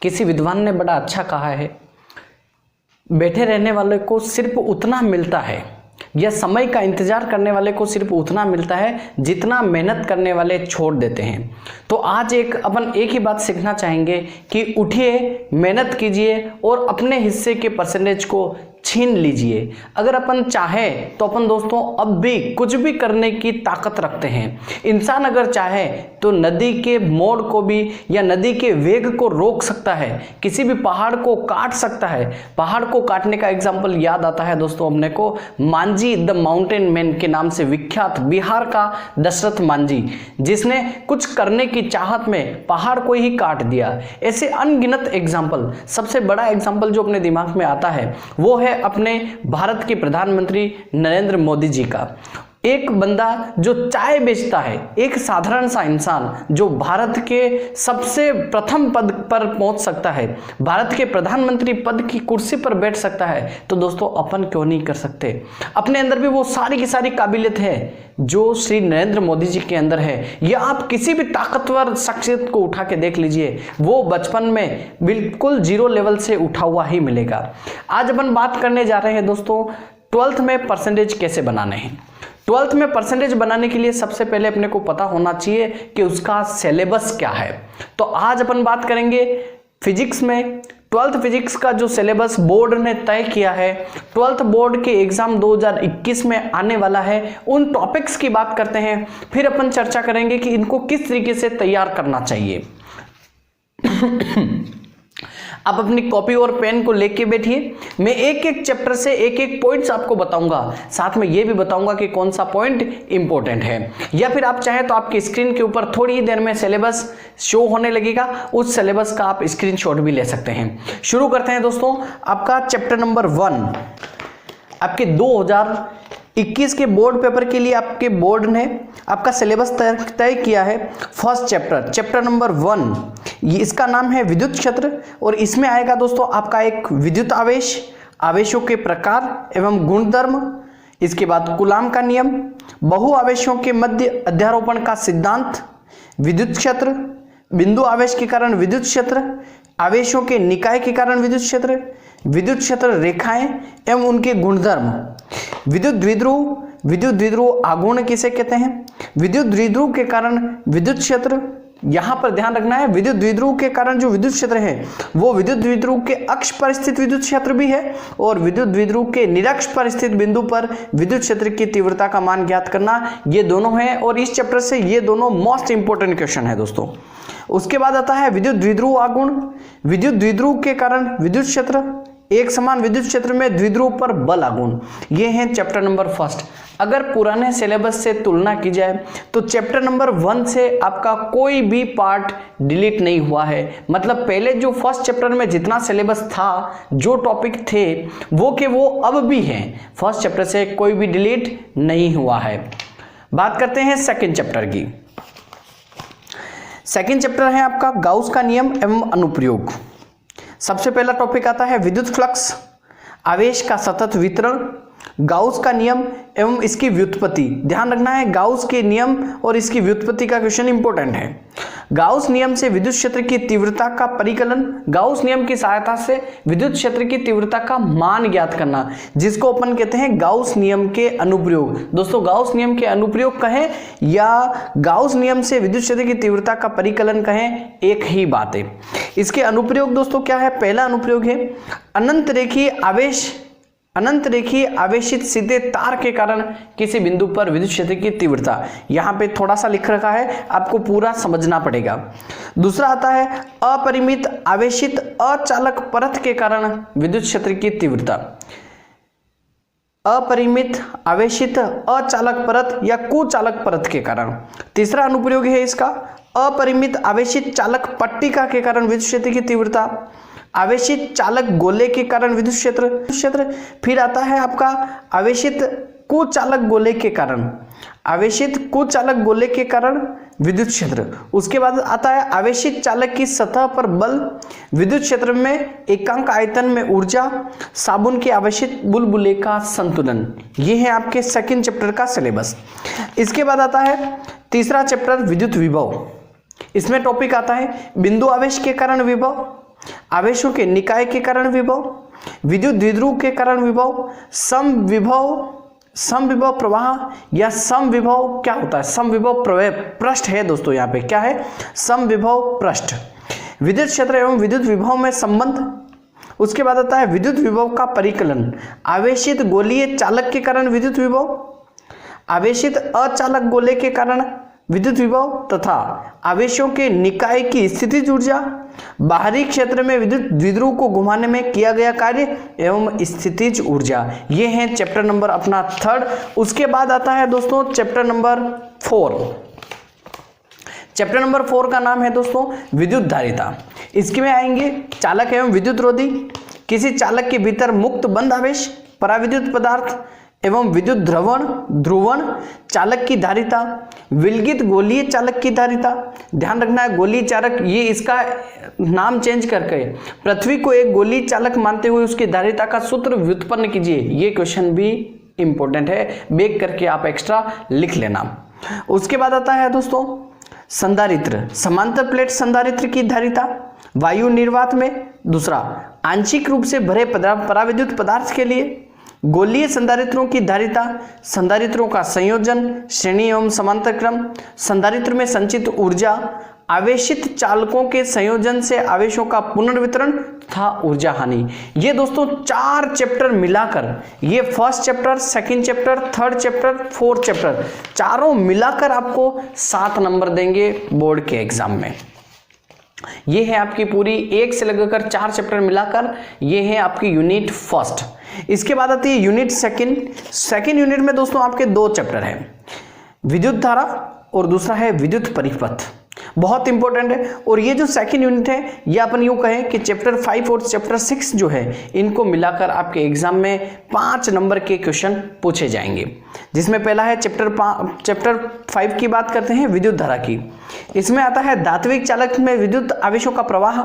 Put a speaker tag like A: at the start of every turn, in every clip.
A: किसी विद्वान ने बड़ा अच्छा कहा है, बैठे रहने वाले को सिर्फ उतना मिलता है या समय का इंतजार करने वाले को सिर्फ उतना मिलता है जितना मेहनत करने वाले छोड़ देते हैं। तो आज अपन एक ही बात सीखना चाहेंगे कि उठिए, मेहनत कीजिए और अपने हिस्से के परसेंटेज को छीन लीजिए। अगर अपन चाहे तो अपन दोस्तों अब भी कुछ भी करने की ताकत रखते हैं। इंसान अगर चाहे तो नदी के मोड़ को भी या नदी के वेग को रोक सकता है, किसी भी पहाड़ को काट सकता है। पहाड़ को काटने का एग्जाम्पल याद आता है दोस्तों अपने को, मांझी द माउंटेन मैन के नाम से विख्यात बिहार का दशरथ मांझी, जिसने कुछ करने की चाहत में पहाड़ को ही काट दिया। ऐसे अनगिनत एग्जाम्पल, सबसे बड़ा एग्जाम्पल जो अपने दिमाग में आता है वो है अपने भारत के प्रधानमंत्री नरेंद्र मोदी जी का। एक बंदा जो चाय बेचता है, एक साधारण सा इंसान जो भारत के सबसे प्रथम पद पर पहुंच सकता है, भारत के प्रधानमंत्री पद की कुर्सी पर बैठ सकता है, तो दोस्तों अपन क्यों नहीं कर सकते। अपने अंदर भी वो सारी की सारी काबिलियत है जो श्री नरेंद्र मोदी जी के अंदर है। या आप किसी भी ताकतवर शख्सियत को उठा के देख लीजिए, वो बचपन में बिल्कुल जीरो लेवल से उठा हुआ ही मिलेगा। आज अपन बात करने जा रहे हैं दोस्तों 12th में परसेंटेज कैसे बनाने हैं। 12th में परसेंटेज बनाने के लिए सबसे पहले अपने को पता होना चाहिए कि उसका सिलेबस क्या है। तो आज अपन बात करेंगे फिजिक्स में 12th फिजिक्स का जो सिलेबस बोर्ड ने तय किया है, 12th बोर्ड के एग्जाम 2021 में आने वाला है, उन टॉपिक्स की बात करते हैं। फिर अपन चर्चा करेंगे कि इनको किस तरीके से तैयार करना चाहिए। आप अपनी कॉपी और पेन को लेके बैठिए, मैं एक एक चैप्टर से एक एक पॉइंट्स आपको बताऊंगा, साथ में ये भी बताऊंगा कि कौन सा पॉइंट इंपॉर्टेंट है। या फिर आप चाहें तो आपकी स्क्रीन के ऊपर थोड़ी ही देर में सिलेबस शो होने लगेगा, उस सिलेबस का आप स्क्रीनशॉट भी ले सकते हैं। शुरू करते हैं दोस्तों। आपका चैप्टर नंबर 1 आपके 2021 के बोर्ड पेपर के लिए आपके बोर्ड ने आपका सिलेबस तय किया है। फर्स्ट चैप्टर नंबर 1, ये इसका नाम है विद्युत क्षेत्र, और इसमें आएगा दोस्तों आपका एक विद्युत आवेश, आवेशों के प्रकार एवं गुणधर्म, इसके बाद कूलाम का नियम, बहु आवेशों के मध्य अध्यारोपण का सिद्धांत, विद्युत क्षेत्र, बिंदु आवेश के कारण विद्युत क्षेत्र, आवेशों के निकाय के कारण विद्युत क्षेत्र रेखाएं एवं उनके गुणधर्म, विद्युत द्विध्रुव आघूर्ण किसे कहते हैं, विद्युत द्विध्रुव के कारण विद्युत क्षेत्र, यहां पर ध्यान रखना है विद्युत द्विध्रुव के कारण जो विद्युत क्षेत्र है वो विद्युत द्विध्रुव के अक्ष पर स्थित विद्युत क्षेत्र भी है, और विद्युत द्विध्रुव के निरक्ष पर स्थित बिंदु पर विद्युत क्षेत्र की तीव्रता का मान ज्ञात करना, ये दोनों हैं। और इस चैप्टर से ये दोनों मोस्ट इंपोर्टेंट क्वेश्चन है दोस्तों। उसके बाद आता है विद्युत द्विध्रुव आघूर्ण, विद्युत द्विध्रुव के कारण विद्युत क्षेत्र, एक समान विद्युत क्षेत्र में द्विध्रुव पर बल आघूर्ण, ये हैं चैप्टर नंबर 1। अगर पुराने सिलेबस से तुलना की जाए तो चैप्टर नंबर 1 से आपका कोई भी पार्ट डिलीट नहीं हुआ है। मतलब पहले जो फर्स्ट चैप्टर में जितना सिलेबस था, जो टॉपिक थे वो के वो अब भी हैं, फर्स्ट चैप्टर से कोई भी डिलीट नहीं हुआ है। बात करते हैं सेकेंड चैप्टर की। सेकेंड चैप्टर है आपका गाउस का नियम एवं अनुप्रयोग। सबसे पहला टॉपिक आता है विद्युत फ्लक्स, आवेश का सतत वितरण, गाउस का नियम एवं इसकी व्युत्पत्ति। ध्यान रखना है गाउस के नियम और इसकी व्युत्पत्ति का क्वेश्चन इंपॉर्टेंट है। गाउस नियम से विद्युत क्षेत्र की तीव्रता का परिकलन, गाउस नियम की सहायता से विद्युत क्षेत्र की तीव्रता का मान ज्ञात करना, जिसको अपन कहते हैं गाउस नियम के अनुप्रयोग। दोस्तों गाउस नियम के अनुप्रयोग कहें या गाउस नियम से विद्युत क्षेत्र की तीव्रता का परिकलन कहें, एक ही बात है। इसके अनुप्रयोग दोस्तों क्या है, पहला अनुप्रयोग है अनंत रेखीय आवेशित सीधे तार के कारण किसी बिंदु पर विद्युत क्षेत्र की तीव्रता। यहां पे थोड़ा सा लिख रखा है, आपको पूरा समझना पड़ेगा। दूसरा आता है अपरिमित आवेशित अचालक परत के कारण विद्युत क्षेत्र की तीव्रता, अपरिमित आवेशित अचालक परत या कुचालक परत के कारण। तीसरा अनुप्रयोग है इसका अपरिमित आवेशित चालक पट्टिका के कारण विद्युत क्षेत्र की तीव्रता, आवेशित चालक गोले के कारण विद्युत क्षेत्र। फिर आता है आपका आवेशित कुचालक गोले के कारण, आवेशित कुचालक गोले के कारण विद्युत क्षेत्र। उसके बाद आता है आवेशित चालक की सतह पर बल, विद्युत क्षेत्र में एकांक आयतन में ऊर्जा, साबुन के आवेशित बुलबुले का संतुलन। ये है आपके सेकंड चैप्टर का सिलेबस। इसके बाद आता है तीसरा चैप्टर विद्युत विभव। इसमें टॉपिक आता है बिंदु आवेश के कारण विभव, आवेशों के निकाय के कारण विभव, विद्युत द्विध्रुव के कारण विभव, समविभव प्रवाह या समविभव क्या होता है, समविभव पृष्ठ है दोस्तों, यहाँ पे क्या है, समविभव पृष्ठ, विद्युत क्षेत्र एवं विद्युत विभव में संबंध। उसके बाद आता है विद्युत विभव का परिकलन, आवेशित गोलीय चालक के कारण विद्युत विभव, आवेशित अचालक गोले के कारण विद्युत विभव तथा आवेशों के निकाय की स्थितिज ऊर्जा, बाहरी क्षेत्र में विद्युत द्विध्रुव को घुमाने में किया गया कार्य एवं स्थितिज ऊर्जा। ये है चैप्टर नंबर अपना 3rd। उसके बाद आता है दोस्तों चैप्टर नंबर 4। चैप्टर नंबर 4 का नाम है दोस्तों विद्युत धारिता। इसके में आएंगे चालक एवं विद्युत रोधी, किसी चालक के भीतर मुक्त बंद आवेश, पराविद्युत पदार्थ एवं विद्युत ध्रुवण, चालक की धारिता, विलगित गोलीय चालक की धारिता। ध्यान रखना है गोलीय चालक, ये इसका नाम चेंज करके पृथ्वी को एक गोलीय चालक मानते हुए उसकी धारिता का सूत्र व्युत्पन्न कीजिए। ये क्वेश्चन भी इंपॉर्टेंट है, बेक करके आप एक्स्ट्रा लिख लेना। उसके बाद आता है दोस्तों संधारित्र, समांतर प्लेट संधारित्र की धारिता वायु निर्वात में। दूसरा आंशिक रूप से भरे पराविद्युत पदार्थ के लिए गोलीय संधारित्रों की धारिता, संधारित्रों का संयोजन, श्रेणी एवं समांतर क्रम, संधारित्र में संचित ऊर्जा, आवेशित चालकों के संयोजन से आवेशों का पुनर्वितरण तथा ऊर्जा हानि। ये दोस्तों 4 चैप्टर मिलाकर, ये 1st chapter, 2nd chapter, 3rd chapter, 4th chapter, चारों मिलाकर आपको 7 नंबर देंगे बोर्ड के एग्जाम में। ये है आपकी पूरी 1 से लगकर 4 चैप्टर मिलाकर, ये है आपकी यूनिट 1st। इसके बाद आती है यूनिट 2nd यूनिट में दोस्तों आपके 2 चैप्टर हैं, विद्युत धारा और दूसरा है विद्युत परिपथ। बहुत इंपॉर्टेंट है। और ये जो 2nd यूनिट है ये अपन यूं कहें कि चैप्टर 5 और चैप्टर 6 जो है इनको मिलाकर आपके एग्जाम में 5 नंबर के क्वेश्चन पूछे जाएंगे, जिसमें पहला है चैप्टर 5 की बात करते हैं विद्युत धारा की। इसमें आता है धात्विक चालक में विद्युत आवेशों का प्रवाह,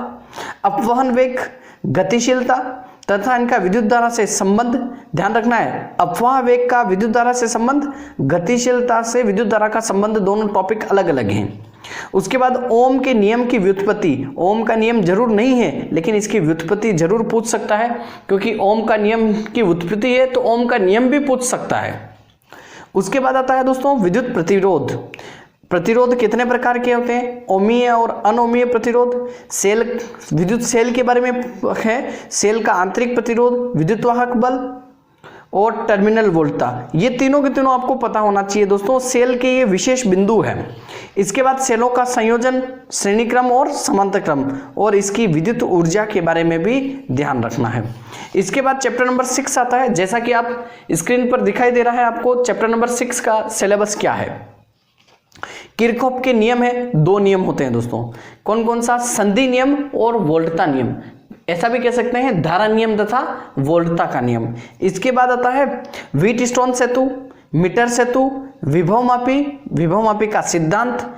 A: अपवहन वेग, गतिशीलता तथा इनका विद्युत धारा से संबंध। ध्यान रखना है अपवाह वेग का विद्युत धारा से संबंध, गतिशीलता से विद्युत धारा का संबंध, दोनों टॉपिक अलग अलग हैं। उसके बाद ओम के नियम की व्युत्पत्ति, ओम का नियम जरूर नहीं है लेकिन इसकी व्युत्पत्ति जरूर पूछ सकता है, क्योंकि ओम का नियम की व्युत्पत्ति है तो ओम का नियम भी पूछ सकता है। उसके बाद आता है दोस्तों विद्युत प्रतिरोध। प्रतिरोध कितने प्रकार के होते हैं, ओमीय और अनोमीय प्रतिरोध। सेल, विद्युत सेल के बारे में है, सेल का आंतरिक प्रतिरोध, विद्युत वाहक बल और टर्मिनल वोल्टता। ये तीनों के तीनों आपको पता होना चाहिए दोस्तों, सेल के ये विशेष बिंदु है। इसके बाद सेलों का संयोजन, श्रेणी क्रम और समांतर क्रम, और इसकी विद्युत ऊर्जा के बारे में भी ध्यान रखना है। इसके बाद चैप्टर नंबर 6 आता है, जैसा कि आप स्क्रीन पर दिखाई दे रहा है आपको चैप्टर नंबर 6 का सिलेबस क्या है। किरचॉफ के नियम है, 2 नियम होते हैं दोस्तों, कौन कौन सा, संधि नियम और वोल्टता नियम, ऐसा भी कह सकते हैं धारा नियम तथा वोल्टता का नियम। इसके बाद आता है व्हीटस्टोन सेतु, मीटर सेतु, विभव मापी का सिद्धांत,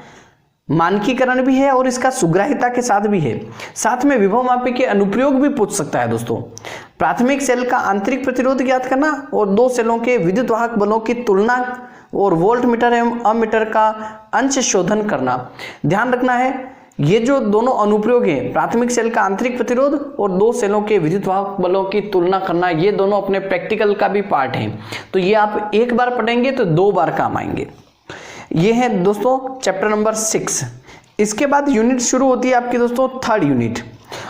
A: मानकीकरण भी है और इसका सुग्राह्यता के साथ भी है। साथ में विभव मापी के अनुप्रयोग भी पूछ सकता है दोस्तों। प्राथमिक सेल का आंतरिक प्रतिरोध ज्ञात करना और 2 सेलों के विद्युत वाहक बलों की तुलना और वोल्ट मीटर एवं अमीटर का अंश शोधन करना। ध्यान रखना है ये जो दोनों अनुप्रयोग हैं, प्राथमिक सेल का आंतरिक प्रतिरोध और 2 सेलों के विद्युत वाहक बलों की तुलना करना, ये दोनों अपने प्रैक्टिकल का भी पार्ट हैं, तो ये आप एक बार पढ़ेंगे तो 2 बार काम आएंगे। ये है दोस्तों चैप्टर नंबर 6। इसके बाद यूनिट शुरू होती है आपकी दोस्तों 3rd यूनिट,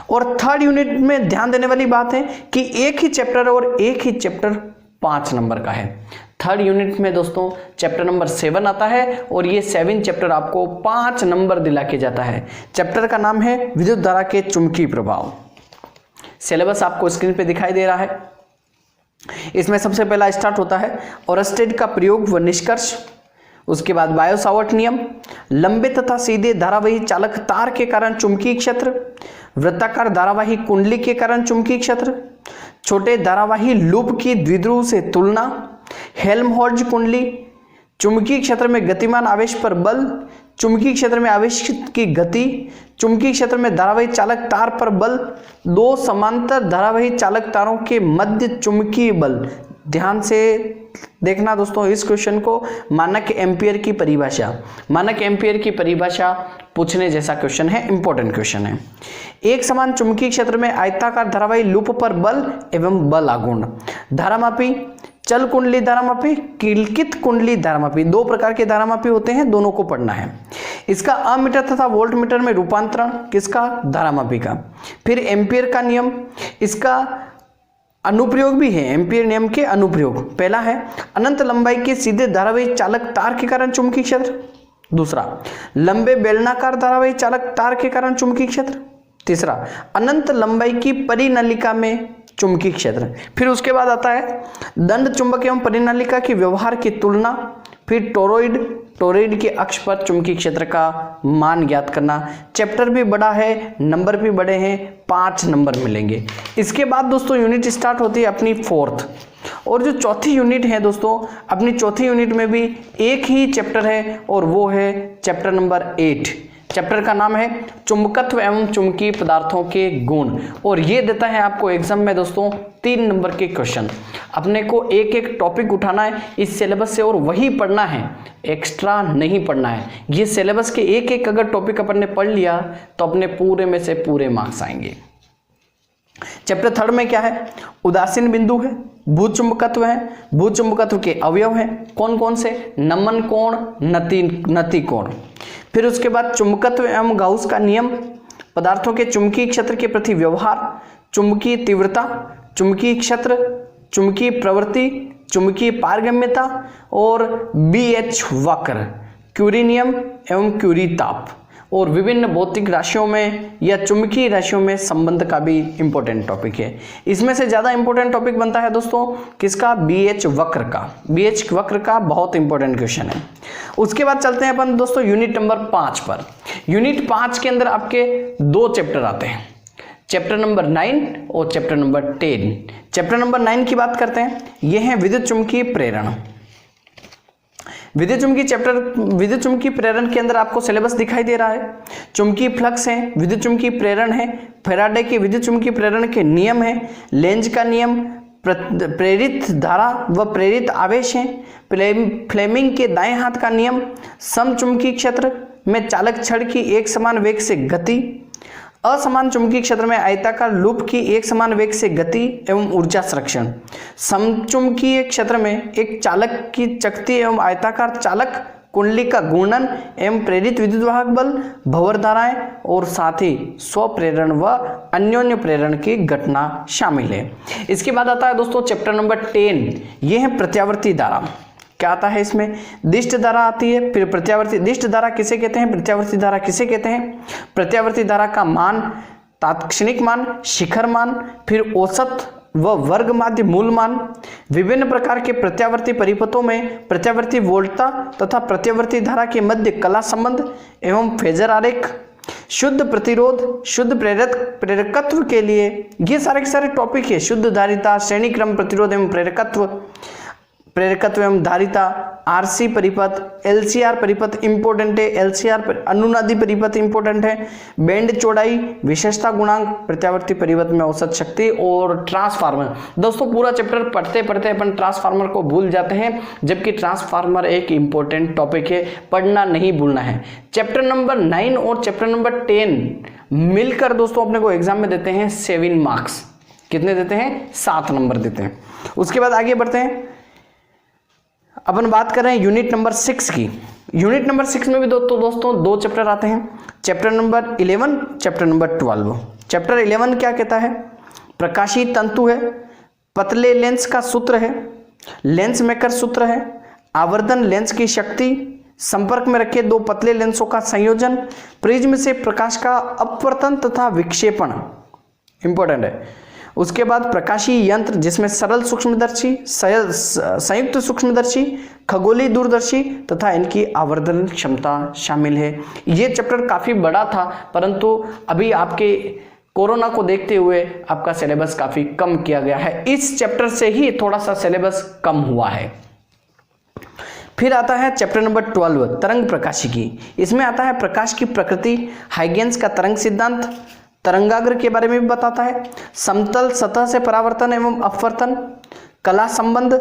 A: और 3rd यूनिट में ध्यान देने वाली बात है कि एक ही चैप्टर और एक ही चैप्टर 5 नंबर का है। 3rd यूनिट में दोस्तों चैप्टर नंबर 7 आता है और ये 7 चैप्टर आपको 5 नंबर दिला के जाता है। चैप्टर का नाम है विद्युत धारा के चुंबकीय प्रभाव। सिलेबस आपको स्क्रीन पे दिखाई दे रहा है। इसमें सबसे पहला स्टार्ट होता है ओरस्टेड का प्रयोग व निष्कर्ष। उसके बाद बायो सावर्ट नियम, लंबे तथा सीधे धारावाही चालक तार के कारण चुंबकीय क्षेत्र, वृत्ताकार धारावाही कुंडली के कारण चुंबकीय क्षेत्र, छोटे धारावाही लूप की द्विध्रुव से तुलना, हेल्महोल्ट्ज कुंडली, चुंबकीय क्षेत्र में गतिमान आवेश पर बल, चुंबकीय क्षेत्र में आवेश की गति, चुंबकीय क्षेत्र में धारावाही चालक तार पर बल, 2 समांतर धारावाही चालक तारों के मध्य चुंबकीय बल। ध्यान से देखना दोस्तों इस क्वेश्चन को, मानक एम्पियर की परिभाषा, मानक एम्पियर की परिभाषा पूछने जैसा क्वेश्चन है, इंपॉर्टेंट क्वेश्चन है। एक समान चुंबकीय क्षेत्र में आयताकार धारावाही लूप पर बल एवं बल आघूर्ण। धारामापी, चल कुंडली धारामापी, किलकित कुंडली धारामापी, दो प्रकार के धारामापी होते हैं, दोनों को पढ़ना है। इसका अमीटर तथा वोल्ट मीटर में रूपांतरण किसका? धारामापी का। फिर एम्पियर का नियम, इसका अनुप्रयोग भी है, एम्पियर नियम के अनुप्रयोग। पहला है अनंत लंबाई के सीधे धारावाही चालक तार के कारण चुंबकीय क्षेत्र। दूसरा, लंबे बेलनाकार धारावाही चालक तार के कारण चुंबकीय क्षेत्र। तीसरा, अनंत लंबाई की परिनलिका में चुंबकीय क्षेत्र। फिर उसके बाद आता है दंड चुंबक एवं परिनलिका के व्यवहार की तुलना। फिर टोरॉइड के अक्ष पर चुंबकीय क्षेत्र का मान ज्ञात करना। चैप्टर भी बड़ा है, नंबर भी बड़े हैं, 5 नंबर मिलेंगे। इसके बाद दोस्तों यूनिट स्टार्ट होती है अपनी 4th, और जो चौथी यूनिट है दोस्तों, अपनी चौथी यूनिट में भी एक ही चैप्टर है और वो है चैप्टर नंबर 8। चैप्टर का नाम है चुंबकत्व एवं चुंबकीय पदार्थों के गुण, और ये देता है आपको एग्जाम में दोस्तों 3 नंबर के क्वेश्चन। अपने को एक एक टॉपिक उठाना है इस सिलेबस से और वही पढ़ना है, एक्स्ट्रा नहीं पढ़ना है। ये सिलेबस के एक एक अगर टॉपिक अपन ने पढ़ लिया तो अपने पूरे में से पूरे मार्क्स आएंगे। चैप्टर 3 में क्या है? उदासीन बिंदु है, भूचुंबकत्व है, भूचुंबकत्व के अवयव हैं कौन कौन से? नमन कोण, नति कोण। फिर उसके बाद चुंबकत्व एवं गाउस का नियम, पदार्थों के चुंबकीय क्षेत्र के प्रति व्यवहार, चुंबकीय तीव्रता, चुंबकीय क्षेत्र, चुंबकीय प्रवृत्ति, चुंबकीय पारगम्यता और BH वक्र, क्यूरी नियम एवं क्यूरी ताप, और विभिन्न भौतिक राशियों में या चुंबकीय राशियों में संबंध का भी इंपॉर्टेंट टॉपिक है। इसमें से ज्यादा इंपॉर्टेंट टॉपिक बनता है दोस्तों किसका? BH वक्र का। BH वक्र का बहुत इंपॉर्टेंट क्वेश्चन है। उसके बाद चलते हैं अपन दोस्तों यूनिट नंबर 5 पर। यूनिट 5 के अंदर आपके 2 चैप्टर आते हैं, चैप्टर नंबर 9 और चैप्टर नंबर 10। चैप्टर नंबर 9 की बात करते हैं, यह है विद्युत चुंबकीय प्रेरण। विद्युत चुंबकीय प्रेरण के अंदर आपको सिलेबस दिखाई दे रहा है। चुंबकीय फ्लक्स है, विद्युत चुंबकीय प्रेरण है, फैराडे के विद्युत चुंबकीय प्रेरण के नियम है, लेंज का नियम, प्रेरित धारा व प्रेरित आवेश है, फ्लेमिंग के दाएं हाथ का नियम, समचुंबकीय क्षेत्र में चालक छड़ की एक समान वेग से गति, असमान चुंबकीय क्षेत्र में आयताकार लूप की एक समान वेग से गति एवं ऊर्जा संरक्षण, समचुंबकीय क्षेत्र में एक चालक की चकती एवं आयताकार चालक कुंडली का घूर्णन एवं प्रेरित विद्युत वाहक बल, भंवर धाराएं और साथ ही स्वप्रेरण व अन्योन्य प्रेरण की घटना शामिल है। इसके बाद आता है दोस्तों चैप्टर नंबर 10, यह है प्रत्यावर्ती धारा। क्या आता है इसमें? दिष्ट धारा आती है, फिर प्रत्यावर्ती। दिष्ट धारा किसे कहते हैं? प्रत्यावर्ती धारा किसे कहते हैं? प्रत्यावर्ती धारा का मान, तात्क्षणिक मान, शिखर मान, फिर औसत व वर्ग माध्य मूल मान, विभिन्न प्रकार के प्रत्यावर्ती परिपथों में प्रत्यावर्ती वोल्टता तथा प्रत्यावर्ती धारा के मध्य कला संबंध एवं फेजर आरेख, शुद्ध प्रतिरोध, शुद्ध प्रेरकत्व के लिए, ये सारे के सारे टॉपिक है। शुद्ध धारिता, श्रेणी क्रम प्रतिरोध एवं प्रेरकत्व एवं धारिता, RC परिपथ, LCR परिपथ इंपोर्टेंट है, LCR अनुनादी परिपथ इंपोर्टेंट है, बैंड चौड़ाई, विशेषता गुणांक, प्रत्यावर्ती परिपथ में औसत शक्ति और ट्रांसफार्मर। दोस्तों पूरा चैप्टर पढ़ते पढ़ते अपन ट्रांसफार्मर को भूल जाते हैं, जबकि ट्रांसफार्मर एक इंपॉर्टेंट टॉपिक है, पढ़ना नहीं भूलना है। चैप्टर नंबर 9 और चैप्टर नंबर 10 मिलकर दोस्तों अपने को एग्जाम में देते हैं 7 मार्क्स। कितने देते हैं? 7 नंबर देते हैं। उसके बाद आगे बढ़ते हैं, अपन बात कर रहे हैं यूनिट नंबर 6 की। यूनिट नंबर 6 में भी दोस्तों 2 चैप्टर आते हैं, chapter number 11, chapter number 12। Chapter 11 क्या कहता है? प्रकाशीय तंतु है, पतले लेंस का सूत्र है, लेंस मेकर सूत्र है, आवर्धन लेंस की शक्ति, संपर्क में रखे 2 पतले लेंसों का संयोजन, प्रिज्म से प्रकाश का अपवर्तन तथा विक्षेपण इंपॉर्टेंट है। उसके बाद प्रकाशीय यंत्र जिसमें सरल सूक्ष्मदर्शी, संयुक्त सूक्ष्मदर्शी, खगोलीय दूरदर्शी तथा इनकी आवर्धन क्षमता शामिल है। ये चैप्टर काफी बड़ा था, परंतु अभी आपके कोरोना को देखते हुए आपका सिलेबस काफी कम किया गया है। इस चैप्टर से ही थोड़ा सा सिलेबस कम हुआ है। फिर आता है चैप्टर नंबर 12, तरंग प्रकाशिकी। इसमें आता है प्रकाश की प्रकृति, हाइगेंस का तरंग सिद्धांत, तरंगाग्र के बारे में भी बताता है, समतल सतह से परावर्तन एवं अपवर्तन, कला संबंध,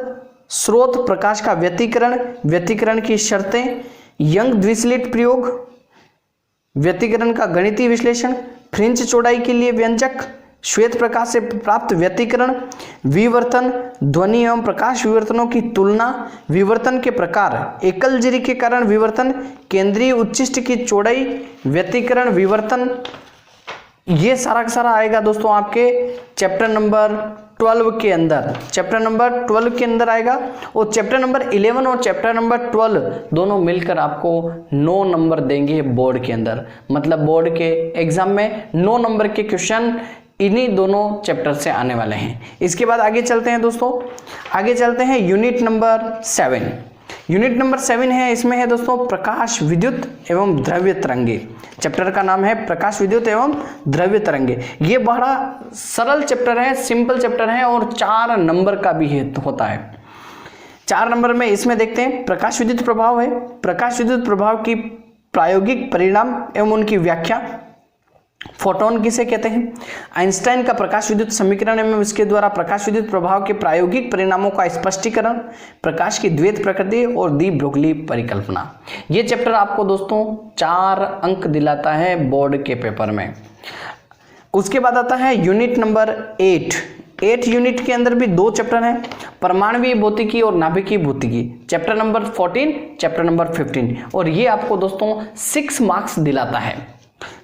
A: स्रोत प्रकाश का व्यतिकरण, व्यतिकरण की शर्तें, यंग द्विस्लिट प्रयोग, व्यतिकरण का गणितीय विश्लेषण, फ्रिंज चौड़ाई के लिए व्यंजक, श्वेत प्रकाश से प्राप्त व्यतिकरण, विवर्तन, ध्वनि एवं प्रकाश विवर्तनों की तुलना, विवर्तन के प्रकार, एकल झिरी के कारण विवर्तन, केंद्रीय उच्चिष्ट की चौड़ाई, व्यतिकरण, विवर्तन, ये सारा का सारा आएगा दोस्तों आपके चैप्टर नंबर 12 के अंदर। चैप्टर नंबर 12 के अंदर आएगा और चैप्टर नंबर 11 और चैप्टर नंबर 12 दोनों मिलकर आपको 9 नंबर देंगे बोर्ड के अंदर। मतलब बोर्ड के एग्जाम में 9 नंबर के क्वेश्चन इन्हीं दोनों चैप्टर से आने वाले हैं। इसके बाद आगे चलते हैं दोस्तों, आगे चलते हैं यूनिट नंबर 7। यूनिट नंबर 7 है, इसमें है दोस्तों प्रकाश, विद्युत एवं द्रव्य तरंगे। चैप्टर का नाम है प्रकाश, विद्युत एवं द्रव्य तरंगे। ये बड़ा सरल चैप्टर है, सिंपल चैप्टर है और 4 नंबर का भी होता है। 4 नंबर में इसमें देखते हैं प्रकाश विद्युत प्रभाव है। प्रकाश विद्युत प्रभाव की प्रायोगिक परिणाम एवं उनकी व्याख्या। फोटोन किसे कहते हैं? आइंस्टाइन का प्रकाश विद्युत समीकरण एवं इसके द्वारा प्रकाश विद्युत प्रभाव के प्रायोगिक परिणामों का स्पष्टीकरण, प्रकाश की द्वैत प्रकृति और डी ब्रोगली परिकल्पना। ये चैप्टर आपको दोस्तों 4 अंक दिलाता है बोर्ड के पेपर में। उसके बाद आता है यूनिट नंबर 8 यूनिट के अंदर भी 2 चैप्टर हैं, परमाणुवीय भौतिकी और नाभिकीय भौतिकी। चैप्टर नंबर 14, चैप्टर नंबर 15, और ये आपको दोस्तों 6 मार्क्स दिलाता है।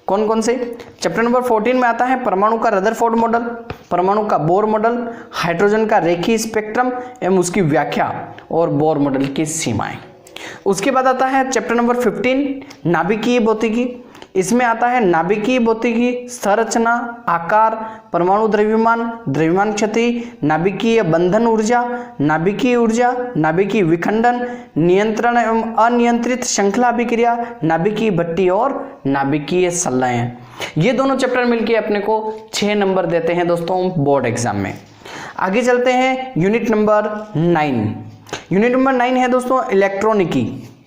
A: कौन कौन से? चैप्टर नंबर 14 में आता है परमाणु का रदरफोर्ड मॉडल, परमाणु का बोर मॉडल, हाइड्रोजन का रेखीय स्पेक्ट्रम एवं उसकी व्याख्या और बोर मॉडल की सीमाएं। उसके बाद आता है चैप्टर नंबर 15 नाभिकीय भौतिकी। इसमें आता है नाभिकीय भौतिकी, संरचना, आकार, परमाणु द्रव्यमान, द्रव्यमान क्षति, नाभिकीय बंधन ऊर्जा, नाभिकीय विखंडन, नियंत्रण एवं अनियंत्रित श्रृंखला अभिक्रिया, नाभिकीय भट्टी और नाभिकीय संलयन। ये दोनों चैप्टर मिलके अपने को 6 नंबर देते हैं दोस्तों बोर्ड एग्जाम में। आगे चलते हैं यूनिट नंबर 9। यूनिट नंबर 9 है दोस्तों इलेक्ट्रॉनिकी,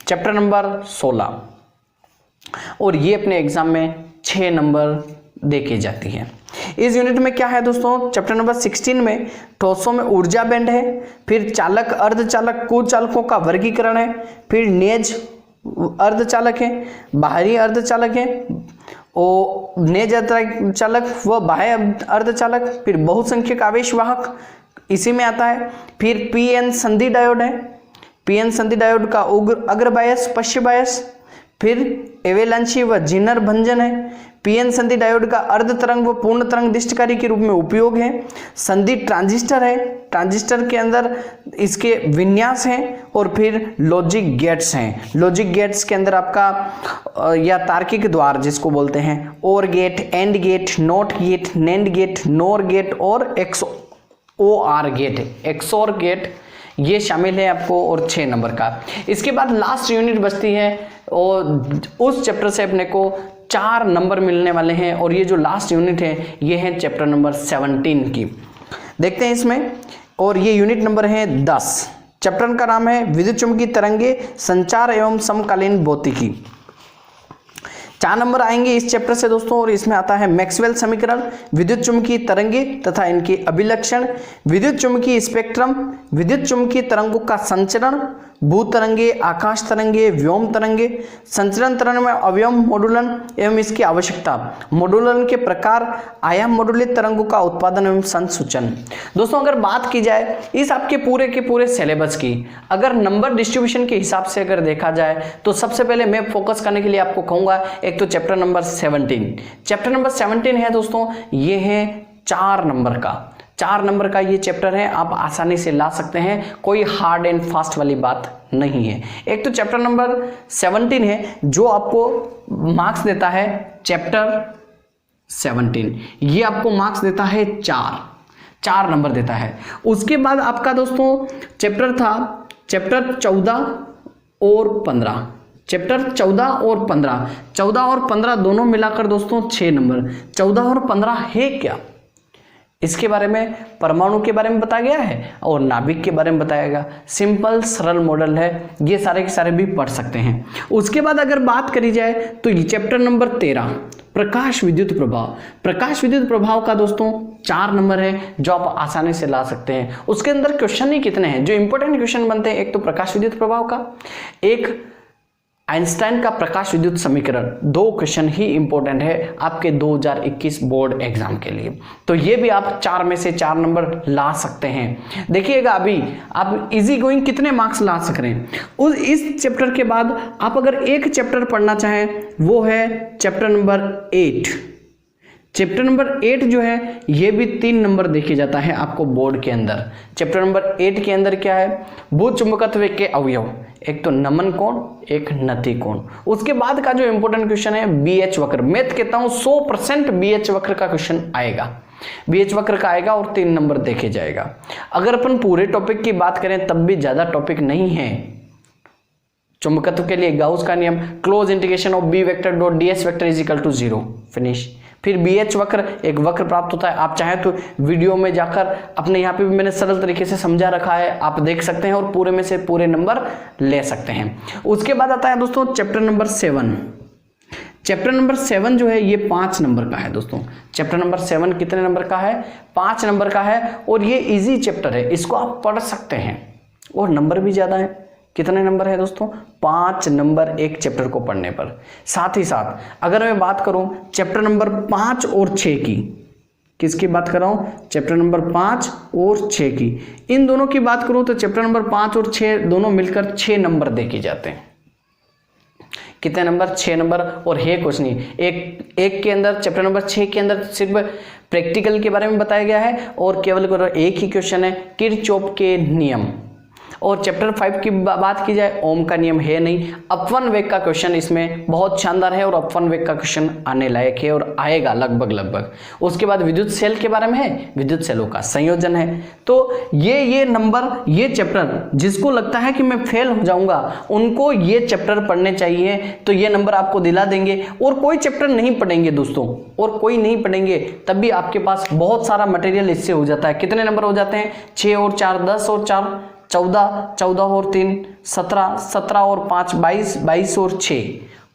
A: चैप्टर नंबर 16, और ये अपने एग्जाम में 6 नंबर देके जाती है। इस यूनिट में क्या है दोस्तों? चैप्टर नंबर 16 में ठोसों में ऊर्जा बैंड है, फिर चालक, अर्धचालक, कुचालकों का वर्गीकरण है, फिर नेज अर्धचालक है, बाहरी अर्धचालक है, और नेज अर्धचालक व बाह्य अर्धचालक, फिर बहुसंख्यक आवेश वाहक इसी में आता है, फिर पीएन संधि डायोड है, पीएन संधि डायोड का अग्र बायस, पश्च बायस, फिर एवेलांची व जीनर भंजन है, पीएन संधि डायोड का अर्ध तरंग व पूर्ण तरंग दिष्टकारी के रूप में उपयोग है, संधि ट्रांजिस्टर है, ट्रांजिस्टर के अंदर इसके विन्यास हैं, और फिर लॉजिक गेट्स हैं। लॉजिक गेट्स के अंदर आपका या तार्किक द्वार जिसको बोलते हैं, OR gate, AND gate, NOT gate, NAND gate, NOR gate और XOR गेट, XOR गेट ये शामिल है आपको, और 6 नंबर का। इसके बाद लास्ट यूनिट बचती है और उस चैप्टर से अपने को 4 नंबर मिलने वाले हैं, और ये जो लास्ट यूनिट है ये है चैप्टर नंबर 17 की। देखते हैं इसमें, और ये यूनिट नंबर है 10। चैप्टर का नाम है विद्युत चुम्बकीय तरंगे, संचार एवं समकालीन भौतिकी। 4 नंबर आएंगे इस चैप्टर से दोस्तों, और इसमें आता है मैक्सवेल समीकरण, विद्युत चुम्बकीय तरंगे तथा इनके अभिलक्षण, विद्युत चुम्बकीय स्पेक्ट्रम, विद्युत चुम्बकीय तरंगों का संचरण, भू तरंगे, आकाश तरंगे, व्योम तरंगे, संचरण तरंग में अवयव मॉड्यूलन एवं इसकी आवश्यकता, मॉड्यूलन के प्रकार, आयाम मॉड्यूलित तरंगों का उत्पादन एवं संसूचन। दोस्तों अगर बात की जाए इस आपके पूरे के पूरे सिलेबस की, अगर नंबर डिस्ट्रीब्यूशन के हिसाब से अगर देखा जाए तो सबसे पहले मैं फोकस करने के लिए आपको कहूंगा एक तो चैप्टर नंबर 17। चैप्टर नंबर 17 है दोस्तों, ये है 4 नंबर का ये चैप्टर है, आप आसानी से ला सकते हैं, कोई हार्ड एंड फास्ट वाली बात नहीं है। एक तो चैप्टर नंबर 17 है जो आपको मार्क्स देता है, चैप्टर 17 ये आपको मार्क्स देता है 4 नंबर देता है। उसके बाद आपका दोस्तों चैप्टर था चैप्टर 14 और 15, चैप्टर 14 और 15 दोनों मिलाकर दोस्तों 6 नंबर। 14 और 15 है क्या, इसके बारे में परमाणु के बारे में बताया गया है और नाभिक के बारे में बताया गया। सिंपल सरल मॉडल है, ये सारे के सारे भी पढ़ सकते हैं। उसके बाद अगर बात करी जाए तो ये चैप्टर नंबर 13 प्रकाश विद्युत प्रभाव। प्रकाश विद्युत प्रभाव का दोस्तों 4 नंबर है जो आप आसानी से ला सकते हैं। उसके अंदर क्वेश्चन ही कितने हैं जो इंपॉर्टेंट क्वेश्चन बनते हैं, एक तो प्रकाश विद्युत प्रभाव का, एक आइंस्टाइन का प्रकाश विद्युत समीकरण, 2 क्वेश्चन ही इंपॉर्टेंट है आपके 2021 बोर्ड एग्जाम के लिए। तो ये भी आप 4 में से 4 नंबर ला सकते हैं। देखिएगा अभी आप इजी गोइंग कितने मार्क्स ला सक रहे हैं। इस चैप्टर के बाद आप अगर एक चैप्टर पढ़ना चाहें, वो है चैप्टर नंबर 8। चैप्टर नंबर 8 जो है ये भी 3 नंबर देखे जाता है आपको बोर्ड के अंदर। चैप्टर नंबर 8 के अंदर क्या है, भूत चुंबकत्व के अवयव, एक तो नमन कोण, एक नति कोण। उसके बाद का जो इंपॉर्टेंट क्वेश्चन है बीएच वक्र। मैं कहता हूं 100% बीएच वक्र का क्वेश्चन आएगा, बीएच वक्र का आएगा और 3 नंबर देखे जाएगा। अगर अपन पूरे टॉपिक की बात करें तब भी ज्यादा टॉपिक नहीं है। चुंबकत्व के लिए गाउस का नियम, close integration of B vector dot ds vector is equal to 0, finish. फिर बीएच वक्र, एक वक्र प्राप्त होता है। आप चाहें तो वीडियो में जाकर अपने यहाँ पे भी मैंने सरल तरीके से समझा रखा है, आप देख सकते हैं और पूरे में से पूरे नंबर ले सकते हैं। उसके बाद आता है दोस्तों चैप्टर नंबर 7। चैप्टर नंबर 7 जो है ये 5 नंबर का है दोस्तों। चैप्टर नंबर 7 कितने नंबर का है, 5 नंबर का है और ये इजी चैप्टर है, इसको आप पढ़ सकते हैं और नंबर भी ज्यादा है। कितने नंबर है दोस्तों, 5 नंबर एक चैप्टर को पढ़ने पर। साथ ही साथ अगर मैं बात करूं चैप्टर नंबर 5 और 6 की, किसकी बात कर रहा हूं, चैप्टर नंबर 5 और 6 की, इन दोनों की बात करूं तो चैप्टर नंबर 5 और 6 दोनों मिलकर 6 नंबर देखे जाते हैं। कितने नंबर, 6 नंबर। और है कुछ नहीं, एक के अंदर चैप्टर नंबर 6 के अंदर सिर्फ प्रैक्टिकल के बारे में बताया गया है और केवल एक ही क्वेश्चन है, किरचॉफ के नियम। और चैप्टर 5 की बात की जाए, ओम का नियम है नहीं। अपवन वेग का क्वेश्चन इसमें बहुत शानदार है और अपवन वेग का क्वेश्चन आने लायक है और आएगा लगभग। उसके बाद विद्युत सेल के बारे में है, विद्युत सेलों का संयोजन है। तो ये नंबर, ये चैप्टर जिसको लगता है कि मैं फेल हो जाऊंगा उनको ये चैप्टर पढ़ने चाहिए, तो ये नंबर आपको दिला देंगे। और कोई चैप्टर नहीं पढ़ेंगे दोस्तों, और कोई नहीं पढ़ेंगे तब भी आपके पास बहुत सारा मटेरियल इससे हो जाता है। कितने नंबर हो जाते हैं, 6 और 4 10 और 4 14, 14 और 3 17, 17 और 5 22, 22 और 6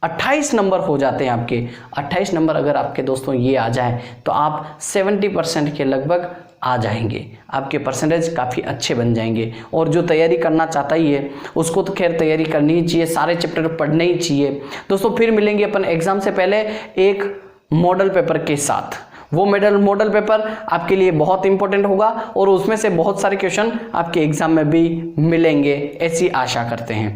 A: 28 नंबर हो जाते हैं आपके। 28 नंबर अगर आपके दोस्तों ये आ जाए तो आप 70% के लगभग आ जाएंगे, आपके परसेंटेज काफ़ी अच्छे बन जाएंगे। और जो तैयारी करना चाहता ही है उसको तो खैर तैयारी करनी ही चाहिए, सारे चैप्टर पढ़ने ही चाहिए दोस्तों। फिर मिलेंगे अपन एग्जाम से पहले एक मॉडल पेपर के साथ। वो मॉडल पेपर आपके लिए बहुत इंपॉर्टेंट होगा और उसमें से बहुत सारे क्वेश्चन आपके एग्जाम में भी मिलेंगे, ऐसी आशा करते हैं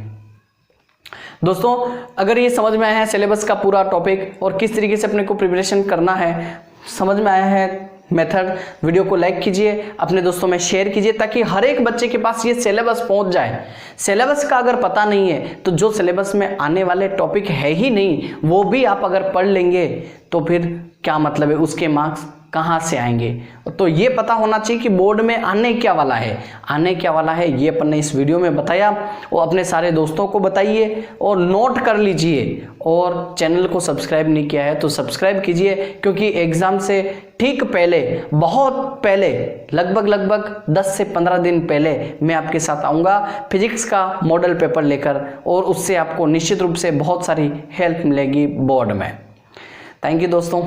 A: दोस्तों। अगर ये समझ में आया है सिलेबस का पूरा टॉपिक और किस तरीके से अपने को प्रिपरेशन करना है, समझ में आया है मेथड, वीडियो को लाइक कीजिए, अपने दोस्तों में शेयर कीजिए ताकि हर एक बच्चे के पास ये सिलेबस पहुंच जाए। सिलेबस का अगर पता नहीं है तो जो सिलेबस में आने वाले टॉपिक है ही नहीं वो भी आप अगर पढ़ लेंगे तो फिर क्या मतलब है, उसके मार्क्स कहाँ से आएंगे। तो ये पता होना चाहिए कि बोर्ड में आने क्या वाला है, ये अपन ने इस वीडियो में बताया। वो अपने सारे दोस्तों को बताइए और नोट कर लीजिए। और चैनल को सब्सक्राइब नहीं किया है तो सब्सक्राइब कीजिए, क्योंकि एग्जाम से ठीक पहले, बहुत पहले, लगभग 10 से 15 दिन पहले मैं आपके साथ आऊँगा फिजिक्स का मॉडल पेपर लेकर, और उससे आपको निश्चित रूप से बहुत सारी हेल्प मिलेगी बोर्ड में। थैंक यू दोस्तों।